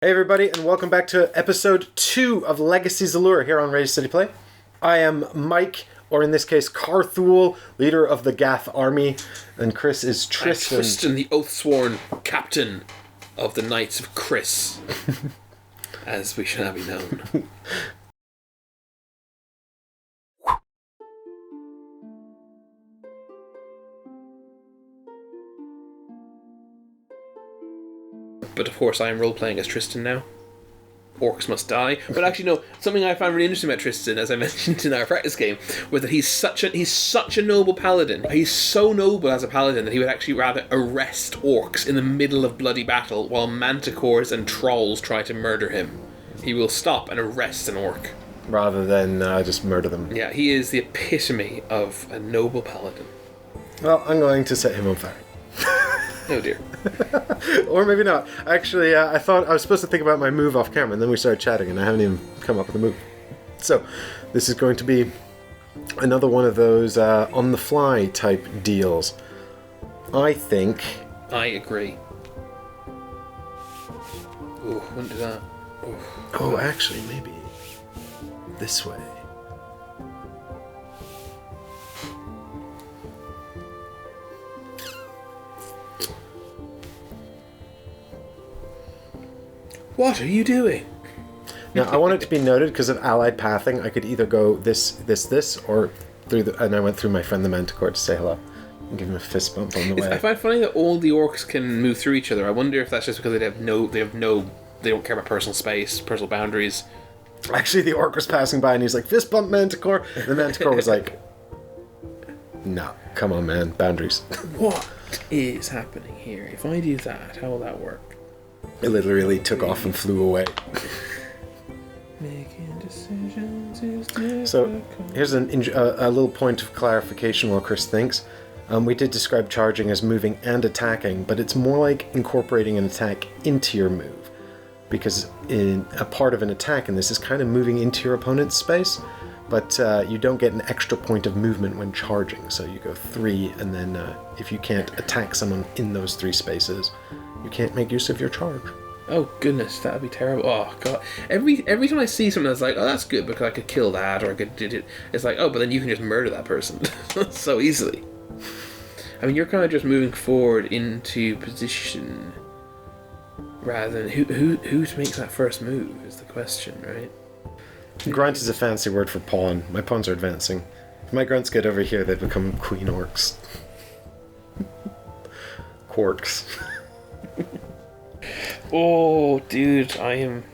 Hey everybody, and welcome back to episode 2 of Legacy's Allure here on Rage City Play. I am Mike, or in this case, Carthul, leader of the Gath army, and Chris is Tristan. I'm Tristan, the oath-sworn captain of the Knights of Chris, as we shall now be known. But of course I am role-playing as Tristan now. Orcs must die. But actually no, something I found really interesting about Tristan, as I mentioned in our practice game, was that he's such a noble paladin. He's so noble as a paladin that he would actually rather arrest orcs in the middle of bloody battle while manticores and trolls try to murder him. He will stop and arrest an orc. Rather than just murder them. Yeah, he is the epitome of a noble paladin. Well, I'm going to set him on fire. Oh dear. Or maybe not. Actually, I thought I was supposed to think about my move off camera, and then we started chatting, and I haven't even come up with a move. So, this is going to be another one of those on-the-fly type deals. I think... I agree. Ooh, wouldn't do that. Ooh. Oh, actually, maybe this way. What are you doing? Now, I want it to be noted, because of allied pathing, I could either go this, or through the... And I went through my friend the Manticore to say hello. And give him a fist bump on the way. I find it funny that all the orcs can move through each other. I wonder if that's just because they don't care about personal space, personal boundaries. Actually, the orc was passing by, and he's like, fist bump Manticore. And the Manticore was like, no, come on, man, boundaries. What is happening here? If I do that, how will that work? It literally took off and flew away. Making decisions is difficult. So, here's a little point of clarification while Chris thinks. We did describe charging as moving and attacking, but it's more like incorporating an attack into your move. Because in a part of an attack, and this is kind of moving into your opponent's space, but you don't get an extra point of movement when charging. So you go 3, and then if you can't attack someone in those 3 spaces, you can't make use of your charge. Oh goodness, that would be terrible. Oh god. Every time I see something that's like, oh that's good because I could kill that or I could do it, it's like, oh, but then you can just murder that person so easily. I mean, you're kind of just moving forward into position rather than who makes that first move is the question, right? Grunt is a fancy word for pawn. My pawns are advancing. If my grunts get over here, they become queen orcs. Quarks. Oh, dude, I am...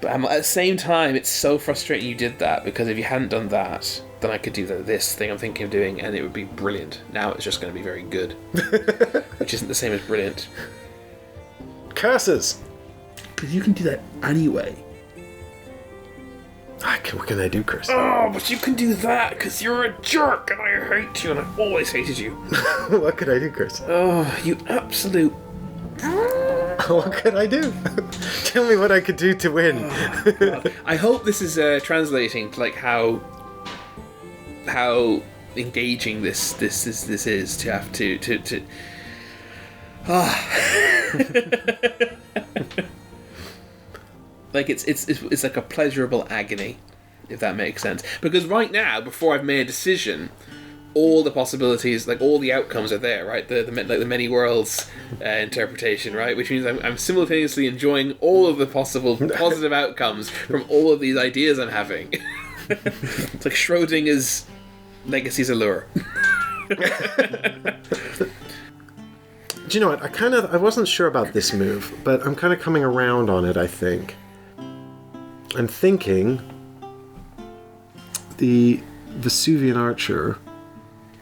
But at the same time, it's so frustrating you did that, because if you hadn't done that, then I could do this thing I'm thinking of doing, and it would be brilliant. Now it's just going to be very good. Which isn't the same as brilliant. Curses! Because you can do that anyway. What can I do, Chris? Oh, but you can do that, because you're a jerk, and I hate you, and I've always hated you. What could I do, Chris? Oh, you absolute... What could I do? Tell me what I could do to win. Oh, I hope this is translating to like how engaging this is to have to. Like it's like a pleasurable agony, if that makes sense. Because right now, before I've made a decision, all the possibilities, like all the outcomes are there, right? The many worlds interpretation, right? Which means I'm simultaneously enjoying all of the possible positive outcomes from all of these ideas I'm having. It's like Schrodinger's Legacy's Allure. Do you know what? I wasn't sure about this move, but I'm kind of coming around on it, I think. I'm thinking the Vesuvian Archer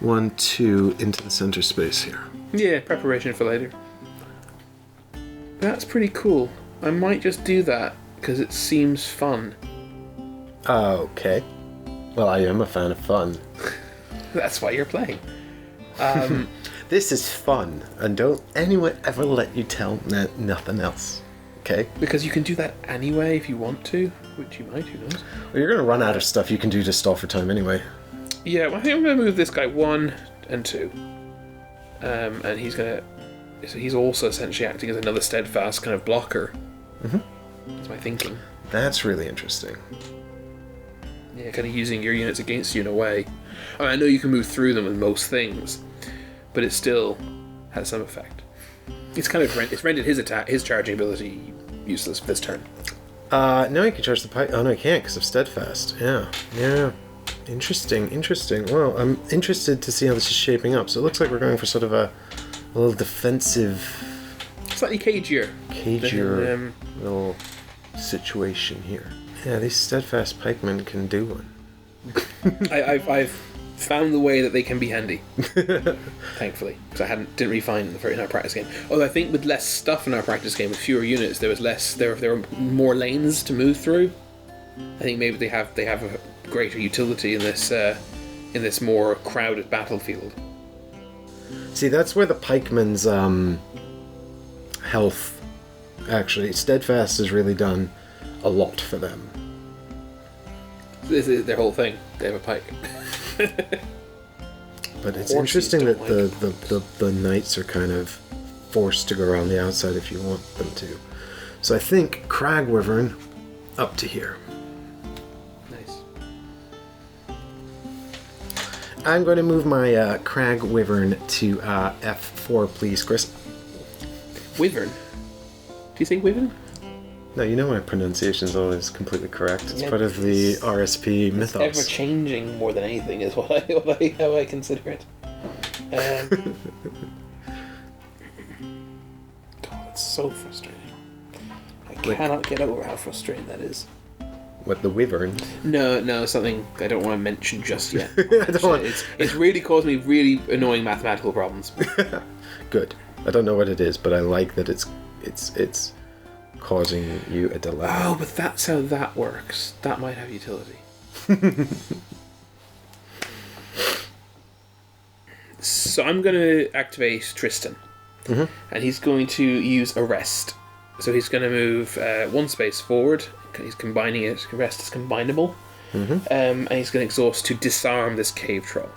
1-2 into the center space here. Yeah, preparation for later. That's pretty cool. I might just do that because it seems fun. Okay. Well, I am a fan of fun. That's why you're playing. This is fun, and don't anyone ever let you tell nothing else. Okay? Because you can do that anyway if you want to, which you might, who knows. Well, you're going to run out of stuff you can do to stall for time anyway. Yeah, well, I think I'm going to move this guy 1 and 2. And he's going to So he's also essentially acting as another steadfast kind of blocker. That's my thinking. That's really interesting. Yeah, kind of using your units against you in a way. I know you can move through them with most things, but it still has some effect. It's kind of it's rendered his charging ability useless this turn. No, he can charge the pike. Oh no, he can't because of steadfast. Yeah. Interesting. Well, I'm interested to see how this is shaping up. So it looks like we're going for sort of a little defensive, slightly cagier little situation here. Yeah, these steadfast pikemen can do one. I've found the way that they can be handy, thankfully, because I didn't really find them in our practice game. Although I think with less stuff in our practice game, with fewer units, there were more lanes to move through. I think maybe they have a greater utility in this more crowded battlefield. See, that's where the pikemen's health, actually, steadfast has really done a lot for them. This is their whole thing. They have a pike. But it's interesting that the knights are kind of forced to go around the outside if you want them to. So I think Crag Wyvern up to here. Nice. I'm going to move my Crag Wyvern to F4, please, Chris. Wyvern? Do you think Wyvern? No, you know my pronunciation is always completely correct. It's part of the RSP mythos. It's ever changing more than anything is how I consider it. God, it's so frustrating. I cannot get over how frustrating that is. What, the Wyvern? No, something I don't want to mention just yet. It's really caused me really annoying mathematical problems. Good. I don't know what it is, but I like that it's causing you a dilemma. Oh, but that's how that works. That might have utility. So I'm going to activate Tristan. And he's going to use Arrest. So he's going to move one space forward. He's combining it. Arrest is combinable. And he's going to exhaust to disarm this cave troll.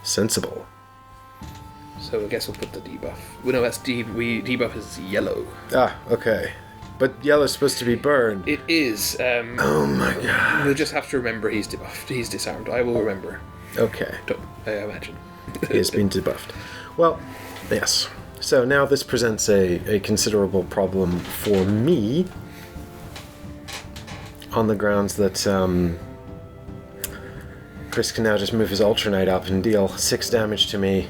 Sensible. So I guess we'll put the debuff. Well, no, that's debuff is yellow. Ah, okay. But yellow's supposed to be burned. It is. Oh my god. We'll just have to remember he's debuffed. He's disarmed. I will remember. Okay. I imagine. He has been debuffed. Well, yes. So now this presents a considerable problem for me on the grounds that Chris can now just move his Ultra Knight up and deal 6 damage to me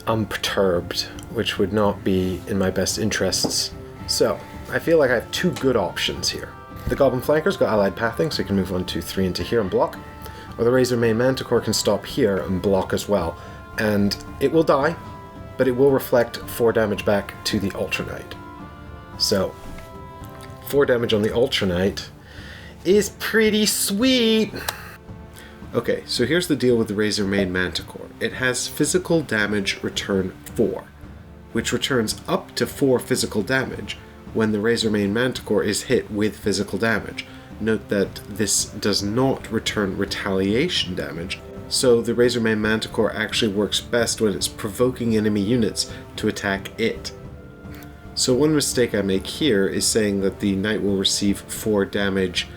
unperturbed, which would not be in my best interests. So, I feel like I have 2 good options here. The Goblin Flanker's got allied pathing, so he can move 1, 2, 3 into here and block. Or the Razormane Manticore can stop here and block as well. And it will die, but it will reflect 4 damage back to the Ultra Knight. So, 4 damage on the Ultra Knight is pretty sweet! Okay, so here's the deal with the Razormane Manticore. It has physical damage return 4, which returns up to 4 physical damage when the Razormane Manticore is hit with physical damage. Note that this does not return retaliation damage, so the Razormane Manticore actually works best when it's provoking enemy units to attack it. So one mistake I make here is saying that the Knight will receive 4 damage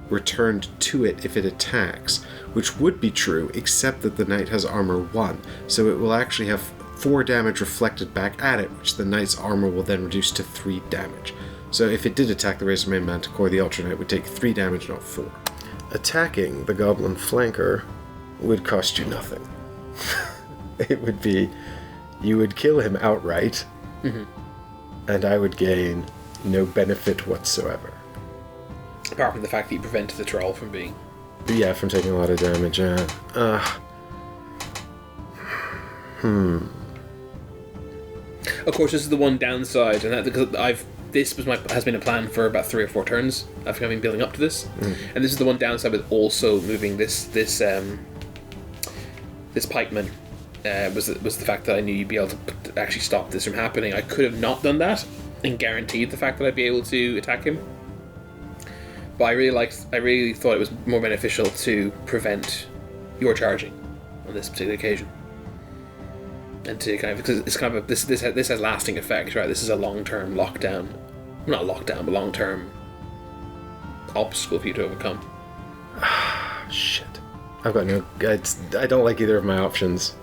returned to it if it attacks, which would be true, except that the Knight has armor 1, so it will actually have 4 damage reflected back at it, which the Knight's armor will then reduce to 3 damage. So if it did attack the Razormane Manticore, the Ultra Knight would take 3 damage, not 4. Attacking the Goblin Flanker would cost you nothing. It would be, you would kill him outright, and I would gain no benefit whatsoever. Apart from the fact that you prevented the troll from being... Yeah, from taking a lot of damage, yeah. Of course, this is the one downside, and that because has been a plan for about 3 or 4 turns. I've been building up to this, and this is the one downside with also moving this pikeman. Was the fact that I knew you'd be able to actually stop this from happening. I could have not done that and guaranteed the fact that I'd be able to attack him. But I really thought it was more beneficial to prevent your charging on this particular occasion. and to kind of, because it's kind of this has lasting effects, right? This is a long-term lockdown, not lockdown, but long-term obstacle for you to overcome. Shit, I've got no. I don't like either of my options.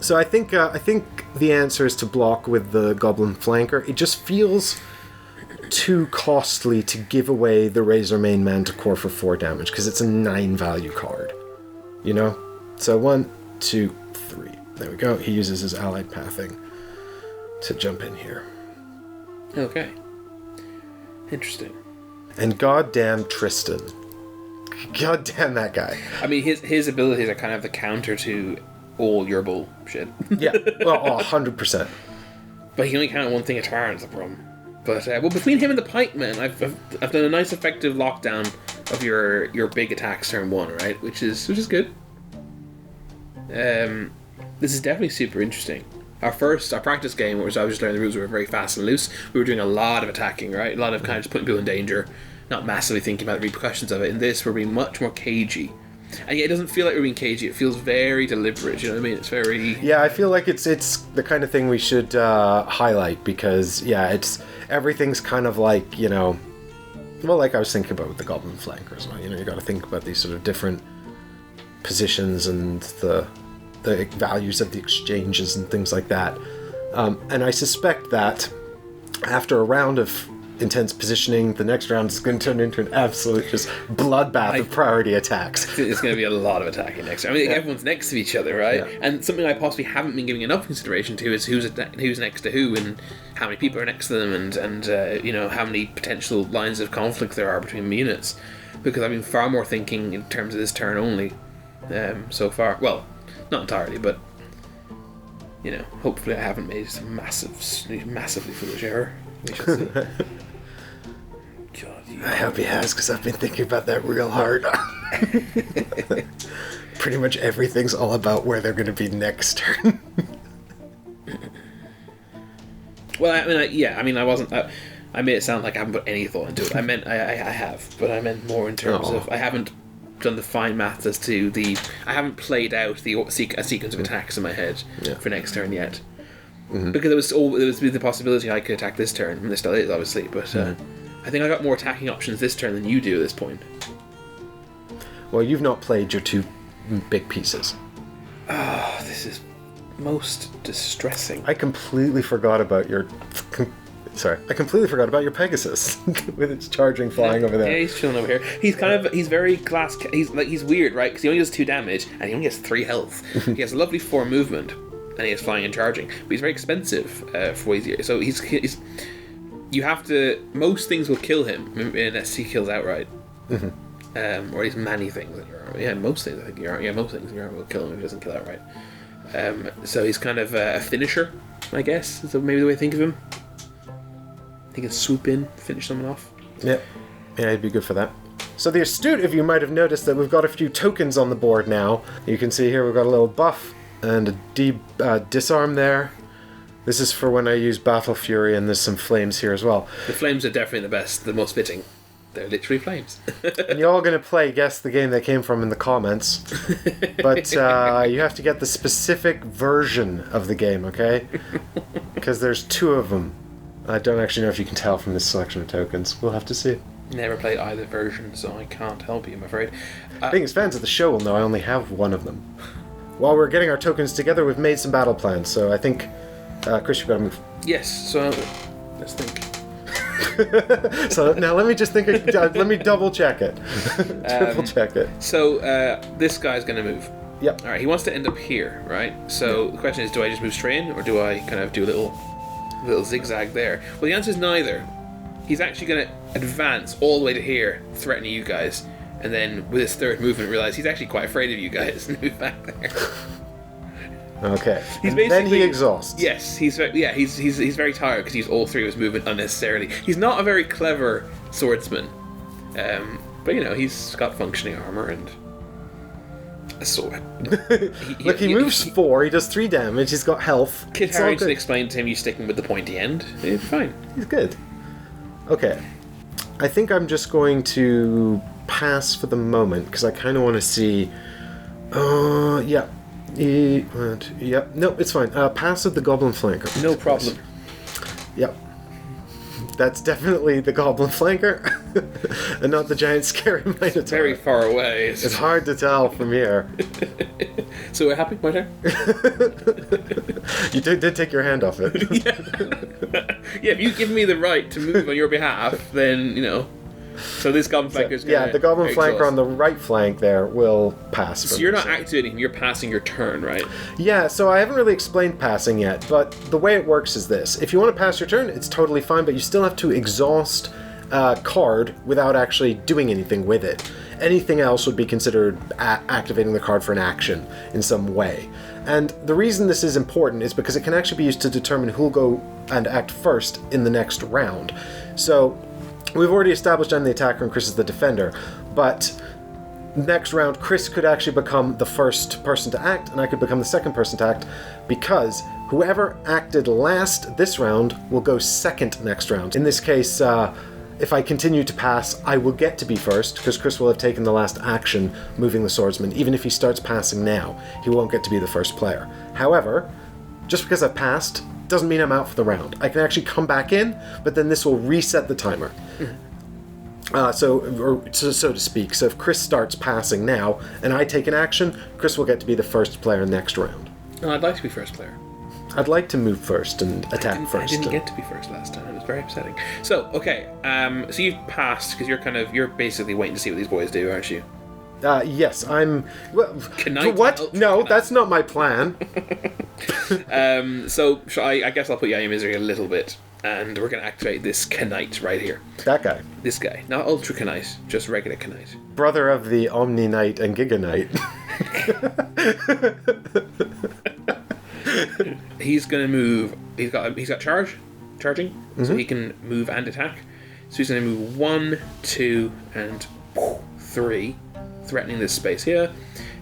So I think the answer is to block with the Goblin Flanker. It just feels too costly to give away the Razor Main Manticore for 4 damage, because it's a 9 value card. You know? So 1, 2, 3. There we go. He uses his allied pathing to jump in here. Okay. Interesting. And goddamn Tristan. Goddamn that guy. I mean, his abilities are kind of the counter to all your bullshit. Yeah, well, 100%. But he can only count one thing at a time, is the problem. But well, between him and the pikeman, I've done a nice effective lockdown of your big attacks turn 1, right? Which is good. This is definitely super interesting. Our practice game, where I was just learning the rules, we were very fast and loose. We were doing a lot of attacking, right? A lot of kind of just putting people in danger, not massively thinking about the repercussions of it. In this, we're being much more cagey. And yet it doesn't feel like we're being cagey. It feels very deliberate, you know what I mean? It's very... Yeah, I feel like it's the kind of thing we should highlight, because, yeah, everything's kind of like, you know... Well, like I was thinking about with the Goblin Flanker as well. You know, you got to think about these sort of different positions and the values of the exchanges and things like that. And I suspect that after a round of intense positioning, the next round is going to turn into an absolute just bloodbath of priority attacks. There's going to be a lot of attacking next round. I mean, everyone's next to each other, right? Yeah. And something I possibly haven't been giving enough consideration to is who's next to who, and how many people are next to them, and you know, how many potential lines of conflict there are between units. Because I've been far more thinking in terms of this turn only so far. Well, not entirely, but you know, hopefully I haven't made some massively foolish error. We shall see. God, I hope he has, because I've been thinking about that real hard. Pretty much everything's all about where they're going to be next turn. Well, I mean, I wasn't. I made it sound like I haven't put any thought into it. I meant I have, but I meant more in terms of I haven't done the fine math as to I haven't played out a sequence of attacks in my head for next turn yet. Mm-hmm. Because there was the possibility I could attack this turn, and there still is, obviously, but I think I got more attacking options this turn than you do at this point. Well, you've not played your 2 big pieces. Oh, this is most distressing. I completely forgot about your Pegasus with its charging flying over there. Yeah, he's chilling over here. He's very he's weird, right? Because he only does 2 damage and he only has 3 health. He has a lovely 4 movement and he has flying and charging, but he's very expensive for what he's here. So he's you have to. Most things will kill him unless he kills outright. Mm-hmm. Or at least many things. Most things I think most things in your army will kill him if he doesn't kill outright. So he's kind of a finisher, I guess. Is maybe the way to think of him. He can swoop in, finish someone off. Yeah, he'd be good for that. So the astute of you might have noticed that we've got a few tokens on the board now. You can see here we've got a little buff and a disarm there. This is for when I use Battle Fury, and there's some flames here as well. The flames are definitely the most fitting. They're literally flames. And you're all going to play Guess the Game They Came From in the comments. But you have to get the specific version of the game, okay? Because there's 2 of them. I don't actually know if you can tell from this selection of tokens. We'll have to see. Never played either version, so I can't help you, I'm afraid. Being as fans of the show will know I only have 1 of them. While we're getting our tokens together, we've made some battle plans, so I think... Chris, you've got to move. Yes, so let's think. So now let me just think. Let me double check it. Triple check it. So this guy's going to move. Yep. All right. He wants to end up here, right? So the question is, do I just move straight in, or do I kind of do a little zigzag there? Well, the answer is neither. He's actually going to advance all the way to here, threatening you guys, and then with his 3rd movement, realize he's actually quite afraid of you guys and move back there. Okay. Then he exhausts. Yes, he's very tired because he used all 3 of his movement unnecessarily. He's not a very clever swordsman, but you know, he's got functioning armor and a sword. He moves 4. He does 3 damage. He's got health. Kit Harington explained to him, "You sticking with the pointy end? It's fine. He's good." Okay. I think I'm just going to pass for the moment because I kind of want to see. Yeah. Yep. No, it's fine. Pass of the Goblin Flanker. No problem. Yep. That's definitely the Goblin Flanker, and not the giant scary Minotaur. Very far away. It's hard to tell from here. So we're happy, my turn? You did take your hand off it. Yeah, if you give me the right to move on your behalf, then, you know... So this Goblin Flanker is going to... Yeah, the Goblin Flanker on the right flank there will pass. So you're not activating, you're passing your turn, right? Yeah, so I haven't really explained passing yet, but the way it works is this. If you want to pass your turn, it's totally fine, but you still have to exhaust a card without actually doing anything with it. Anything else would be considered activating the card for an action in some way. And the reason this is important is because it can actually be used to determine who'll go and act first in the next round. So... we've already established I'm the attacker and Chris is the defender, but next round Chris could actually become the first person to act and I could become the second person to act, because whoever acted last this round will go second next round. In this case, if I continue to pass, I will get to be first, because Chris will have taken the last action moving the swordsman. Even if he starts passing now, he won't get to be the first player. However, just because I've passed doesn't mean I'm out for the round. I can actually come back in, but then this will reset the timer. So to speak. So if Chris starts passing now, and I take an action, Chris will get to be the first player next round. No, I'd like to be first player. I'd like to move first and attack first. I didn't get to be first last time. It was very upsetting. So, okay. So you've passed, because you're basically waiting to see what these boys do, aren't you? Yes, I'm... Well, Knight, what? No, that's not my plan. So I guess I'll put you out of your misery a little bit, and we're going to activate this Knight right here. That guy. This guy. Not Ultra Knight, just regular Knight. Brother of the Omni Knight and Giga Knight. He's going to move... He's got charging, so he can move and attack. So he's going to move 1, 2, and 3, threatening this space here.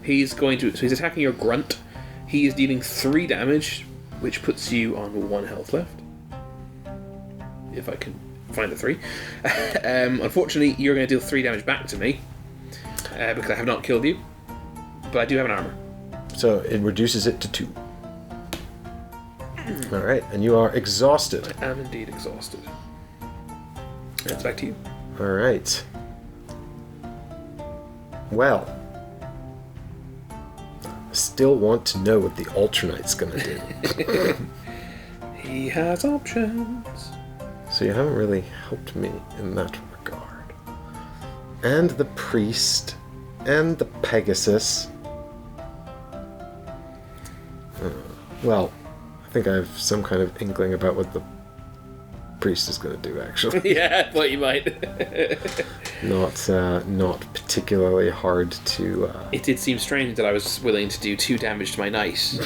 He's attacking your grunt. He is dealing 3 damage, which puts you on 1 health left. If I can find the 3. Unfortunately, you're going to deal 3 damage back to me, because I have not killed you. But I do have an armor. So it reduces it to 2. Alright, and you are exhausted. I am indeed exhausted. And it's back to you. Alright. Well, I still want to know what the Ultra Knight's gonna do. He has options. So you haven't really helped me in that regard. And the Priest, and the Pegasus. Well, I think I have some kind of inkling about what the Priest is going to do, actually. Yeah, I thought you might. Not particularly hard to... It did seem strange that I was willing to do 2 damage to my knight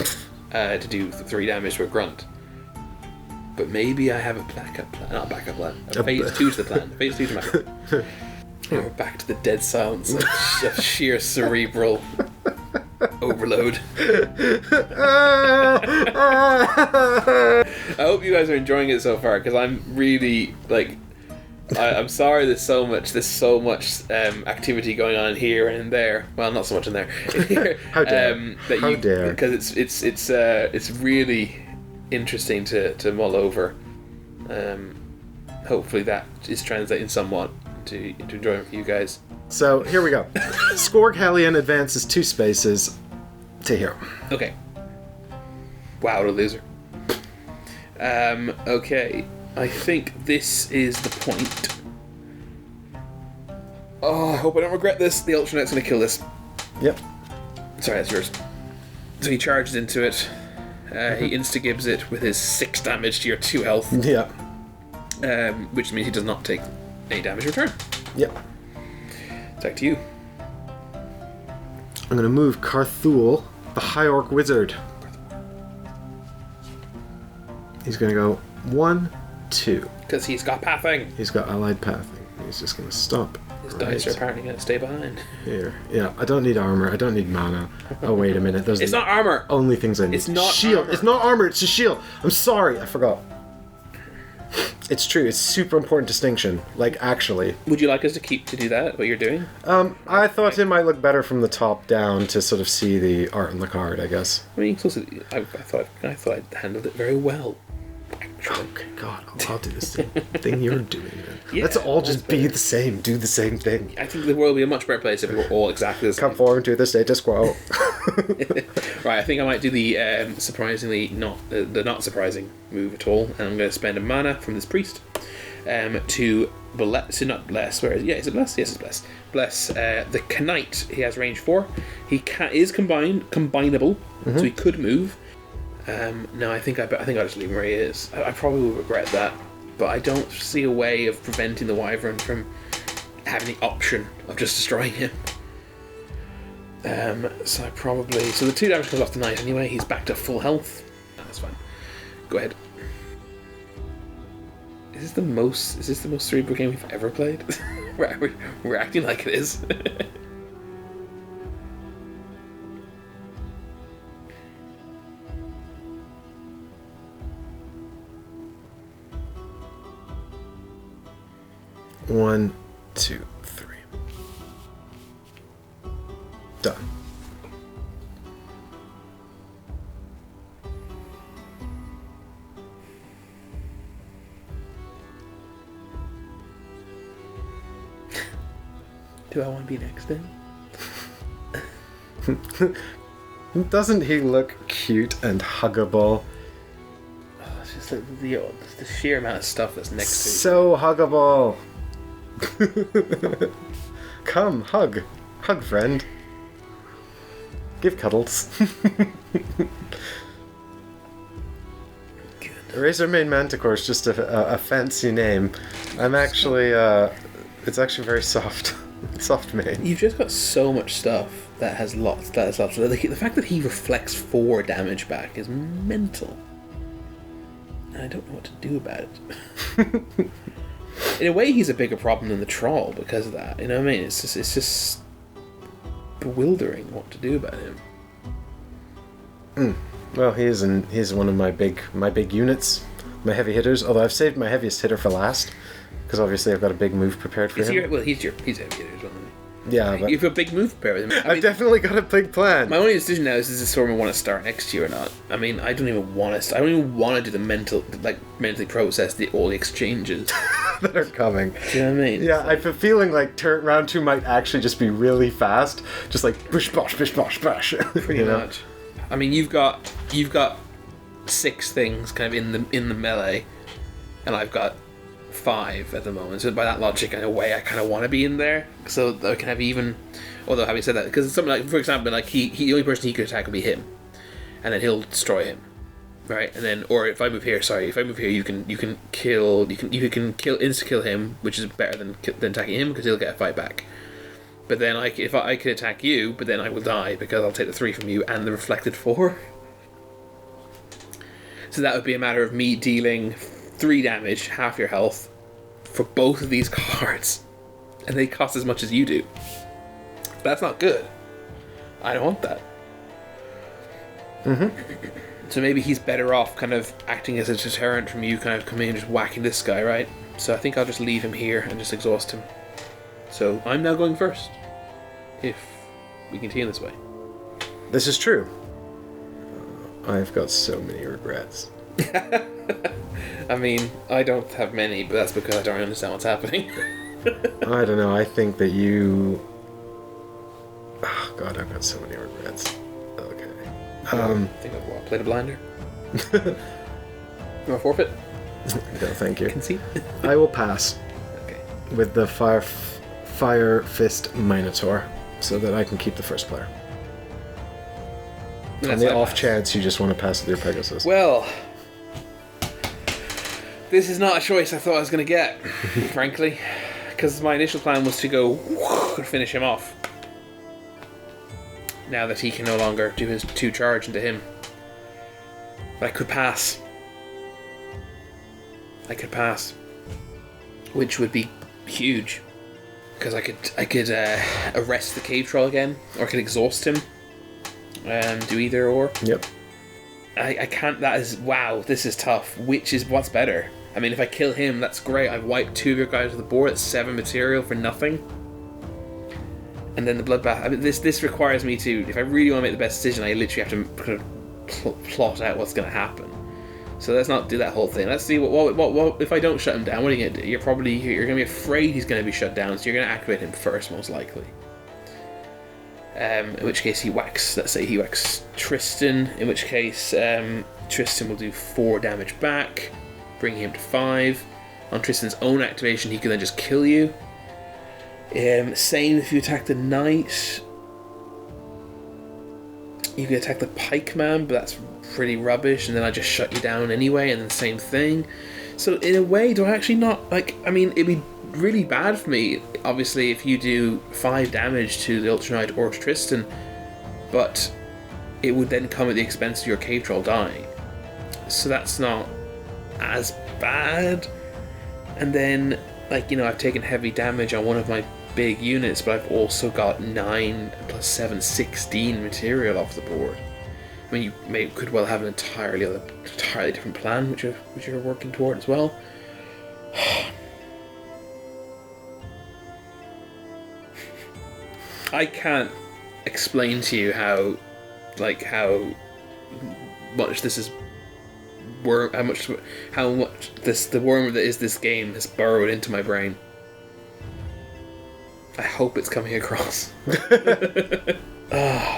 to do 3 damage to a grunt. But maybe I have a backup plan. Not a backup plan. A phase 2 to the plan. Phase 2 to my plan. We're back to the dead silence of sheer cerebral overload. I hope you guys are enjoying it so far, because I'm really I'm sorry there's so much activity going on here and there. Well, not so much in there. How dare? How dare? Because it's really interesting to mull over. Hopefully that is translating somewhat to enjoyment for you guys. So here we go. Skorg Hellion advances 2 spaces to here. Okay. Wow, what a loser. Okay. I think this is the point. Oh, I hope I don't regret this. The Ultra Knight's going to kill this. Yep. Sorry, that's yours. So he charges into it. He insta-gibs it with his 6 damage to your 2 health. Yeah. Which means he does not take any damage in return. Yep. Back to you. I'm going to move Carthul, the High Orc Wizard. He's going to go 1, 2. Because he's got pathing. He's got allied pathing. He's just going to stop. His dice are apparently going to stay behind. Here. Yeah, I don't need armor. I don't need mana. Oh, wait a minute. Those It's are not armor. only things I need. It's not shield. armor. It's not armor. It's a shield. I'm sorry. I forgot. It's true. It's super important distinction. Like, actually. Would you like us to do that, what you're doing? I thought it might look better from the top down to sort of see the art on the card, I guess. I mean, I thought I handled it very well. Okay, God, I'll do the same thing you're doing then. Yeah, Let's all just be the same, do the same thing. I think the world would be a much better place if we were all exactly the same. Come forward to the status quo. Right, I think I might do the surprisingly the not surprising move at all, and I'm going to spend a mana from this priest to bless. So not bless. Where is? Yeah, is it bless? Yes, it's bless. Bless the Knight. He has range 4. He is combinable, so he could move. No, I think I'll just leave him where he is. I probably will regret that, but I don't see a way of preventing the Wyvern from having the option of just destroying him. So the 2 damage comes off the Knight anyway. He's back to full health. That's fine. Go ahead. Is this the most cerebral game we've ever played? we're acting like it is. One, 2, 3. Done. Do I want to be next then? Doesn't he look cute and huggable? Oh, it's just like the sheer amount of stuff that's next to So huggable. Come, hug. Hug, friend. Give cuddles. Razormane Manticore is just a fancy name. I'm actually, it's actually very soft. Soft mane. You've just got so much stuff that has lots. So the fact that he reflects 4 damage back is mental. And I don't know what to do about it. In a way, he's a bigger problem than the troll because of that. You know what I mean? It's just bewildering what to do about him. Well, he's one of my big units, my heavy hitters. Although I've saved my heaviest hitter for last, because obviously I've got a big move prepared for him. He's heavy hitter as well. Yeah, but you've got a big move prepared with him. I've definitely got a big plan. My only decision now is this storm I want to start next year or not. I mean, I don't even want to. I don't even want to do the mentally process all the exchanges that are coming. Do you know what I mean? Yeah, I have a feeling like round 2 might actually just be really fast, just like bish bosh bish bosh bash. Pretty much. I mean, you've got 6 things kind of in the melee, and I've got 5 at the moment. So by that logic, in a way, I kind of want to be in there so that I can have even. Although having said that, because it's something like, for example, like he the only person he could attack would be him, and then he'll destroy him, right? And then, or if I move here, you can insta kill him, which is better than attacking him because he'll get a fight back. But then, if I could attack you, but then I will die because I'll take the 3 from you and the reflected 4. So that would be a matter of me dealing 3 damage, half your health, for both of these cards, and they cost as much as you do. That's not good. I don't want that. So maybe he's better off kind of acting as a deterrent from you kind of coming and just whacking this guy, right? So I think I'll just leave him here and just exhaust him. So I'm now going first, if we continue this way. This is true. I've got so many regrets. I mean, I don't have many, but that's because I don't understand what's happening. I don't know, I think that you... Oh god, I've got so many regrets. Okay. I think I've played a blinder. You want to forfeit? No, thank you. Concede? I will pass. Okay. With the Fire Fist Minotaur, so that I can keep the first player. On the off chance you just want to pass with your Pegasus. Well, this is not a choice I thought I was going to get, frankly, because my initial plan was to go and finish him off. Now that he can no longer do his 2 charge into him. But I could pass. Which would be huge. Because I could arrest the cave troll again, or I could exhaust him. Do either or. Yep. I can't. That is wow. This is tough. What's better? I mean, if I kill him, that's great. I've wiped 2 of your guys off the board. That's 7 material for nothing. And then the bloodbath. I mean, this requires me to, if I really want to make the best decision, I literally have to kind of plot out what's going to happen. So let's not do that whole thing. Let's see what if I don't shut him down. What are you going to do? You're going to be afraid he's going to be shut down, so you're going to activate him first, most likely. In which case he whacks. Let's say he whacks Tristan. In which case Tristan will do 4 damage back, bringing him to 5. On Tristan's own activation, he can then just kill you. Same if you attack the knight. You can attack the pikeman, but that's pretty rubbish, and then I just shut you down anyway, and then same thing. So in a way, do I actually not, like, I mean, it'd be really bad for me, obviously, if you do 5 damage to the Ultra Knight or Tristan, but it would then come at the expense of your cave troll dying. So that's not as bad. And then, like, you know, I've taken heavy damage on one of my big units, but I've also got 9 plus 7, 16 material off the board. I mean, you could well have an entirely different plan, which you're working toward as well. I can't explain to you how much this is how much the worm that is this game has burrowed into my brain. I hope it's coming across.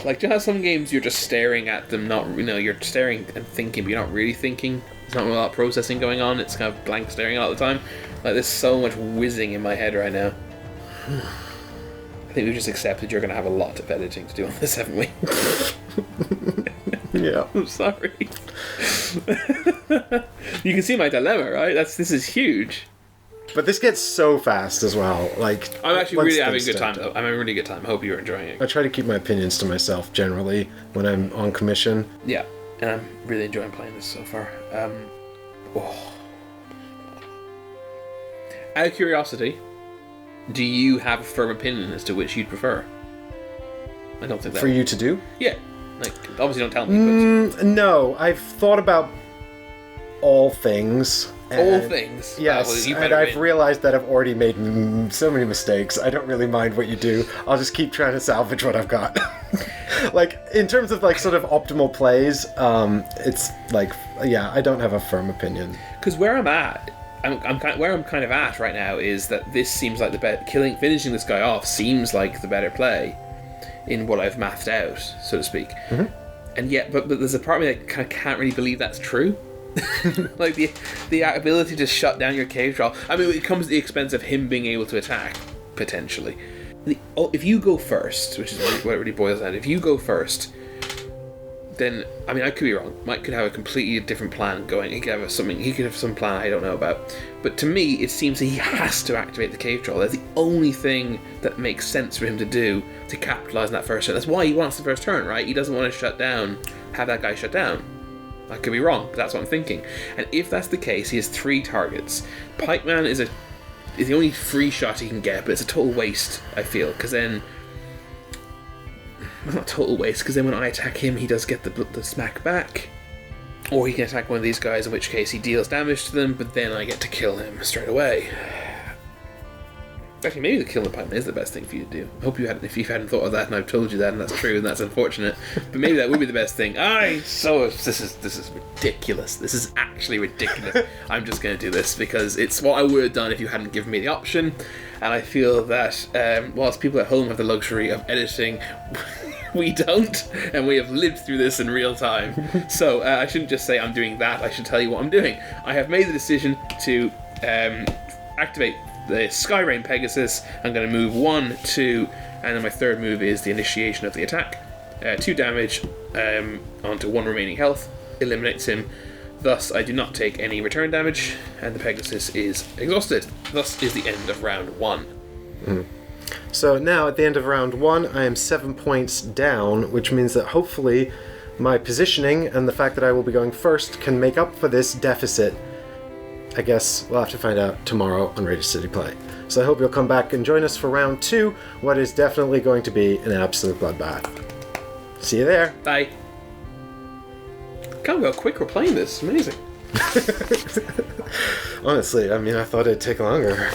Like, do you have some games you're just staring at them, you're staring and thinking, but you're not really thinking? There's not a lot of processing going on, it's kind of blank staring all the time. Like, there's so much whizzing in my head right now. I think we've just accepted you're going to have a lot of editing to do on this, haven't we? Yeah. I'm sorry. You can see my dilemma, right? This is huge. But this gets so fast as well. Like, I'm actually really having a good time. I'm having a really good time. I hope you're enjoying it. I try to keep my opinions to myself generally when I'm on commission. Yeah, and I'm really enjoying playing this so far. Out of curiosity, do you have a firm opinion as to which you'd prefer? I don't think that. For you to do? Yeah. Like, obviously don't tell me, but... No, I've thought about all things. All things? Yes, and I've realized that I've already made so many mistakes. I don't really mind what you do. I'll just keep trying to salvage what I've got. Like, in terms of, like, sort of optimal plays, it's like, yeah, I don't have a firm opinion. Because where I'm at, where I'm kind of at right now is that this seems like the finishing this guy off seems like the better play in what I've mathed out, so to speak. Mm-hmm. And yet, but there's a part of me that kind of can't really believe that's true. Like the ability to shut down your cave troll. I mean, it comes at the expense of him being able to attack potentially. If you go first, which is what it really boils down to, if you go first, then I mean, I could be wrong. Mike could have a completely different plan going. He could have some plan I don't know about. But to me, it seems that he has to activate the cave troll. That's the only thing that makes sense for him to do to capitalize on that first turn. That's why he wants the first turn, right? He doesn't want to have that guy shut down. I could be wrong, but that's what I'm thinking. And if that's the case, he has 3 targets. Pikeman is the only free shot he can get, but it's a total waste, I feel, because then... Well, not total waste, because then when I attack him, he does get the smack back. Or he can attack one of these guys, in which case he deals damage to them, but then I get to kill him straight away. Actually, maybe the killing the pikeman is the best thing for you to do. I hope if you hadn't thought of that, and I've told you that, and that's true, and that's unfortunate. But maybe that would be the best thing. This is ridiculous. This is actually ridiculous. I'm just going to do this because it's what I would have done if you hadn't given me the option. And I feel that whilst people at home have the luxury of editing, we don't, and we have lived through this in real time. So I shouldn't just say I'm doing that. I should tell you what I'm doing. I have made the decision to activate the Skyrain Pegasus. I'm going to move 1, 2, and then my third move is the initiation of the attack. 2 damage onto 1 remaining health, eliminates him. Thus, I do not take any return damage, and the Pegasus is exhausted. Thus is the end of round 1. Mm-hmm. So now, at the end of round 1, I am 7 points down, which means that hopefully my positioning and the fact that I will be going first can make up for this deficit. I guess we'll have to find out tomorrow on Radio City Play. So I hope you'll come back and join us for round 2, what is definitely going to be an absolute bloodbath. See you there. Bye. Can't go quick we're playing this. Amazing. Honestly, I mean, I thought it'd take longer.